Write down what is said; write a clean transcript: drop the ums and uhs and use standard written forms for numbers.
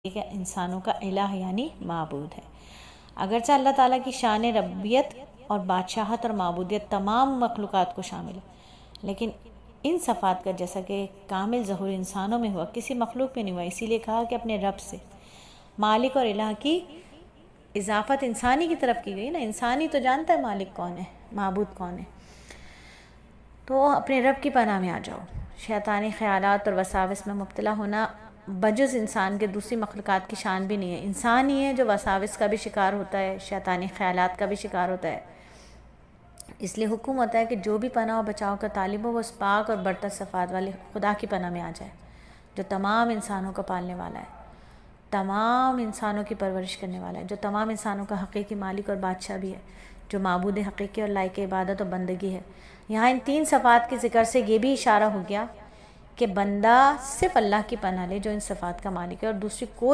کہ انسانوں کا الہ یعنی معبود ہے۔ اگرچہ اللہ تعالیٰ کی شان ربوبیت اور بادشاہت اور معبودیت تمام مخلوقات کو شامل ہے، لیکن ان صفات کا جیسا کہ کامل ظہور انسانوں میں ہوا کسی مخلوق میں نہیں ہوا، اسی لیے کہا کہ اپنے رب سے مالک اور الہ کی اضافت انسانی کی طرف کی گئی نا۔ انسانی تو جانتا ہے مالک کون ہے، معبود کون ہے، تو اپنے رب کی پناہ میں آ جاؤ۔ شیطانی خیالات اور وساوس میں مبتلا ہونا بجز انسان کے دوسری مخلوقات کی شان بھی نہیں ہے۔ انسان ہی ہے جو وساوس کا بھی شکار ہوتا ہے، شیطانی خیالات کا بھی شکار ہوتا ہے۔ اس لیے حکم ہوتا ہے کہ جو بھی پناہ و بچاؤ کا طالب ہو وہ اس پاک اور برتر صفات والے خدا کی پناہ میں آ جائے، جو تمام انسانوں کو پالنے والا ہے، تمام انسانوں کی پرورش کرنے والا ہے، جو تمام انسانوں کا حقیقی مالک اور بادشاہ بھی ہے، جو معبود حقیقی اور لائق عبادت و بندگی ہے۔ یہاں ان تین صفات کے ذکر سے یہ بھی اشارہ ہو گیا کہ بندہ صرف اللہ کی پناہ لے جو ان صفات کا مالک ہے، اور دوسری کوئی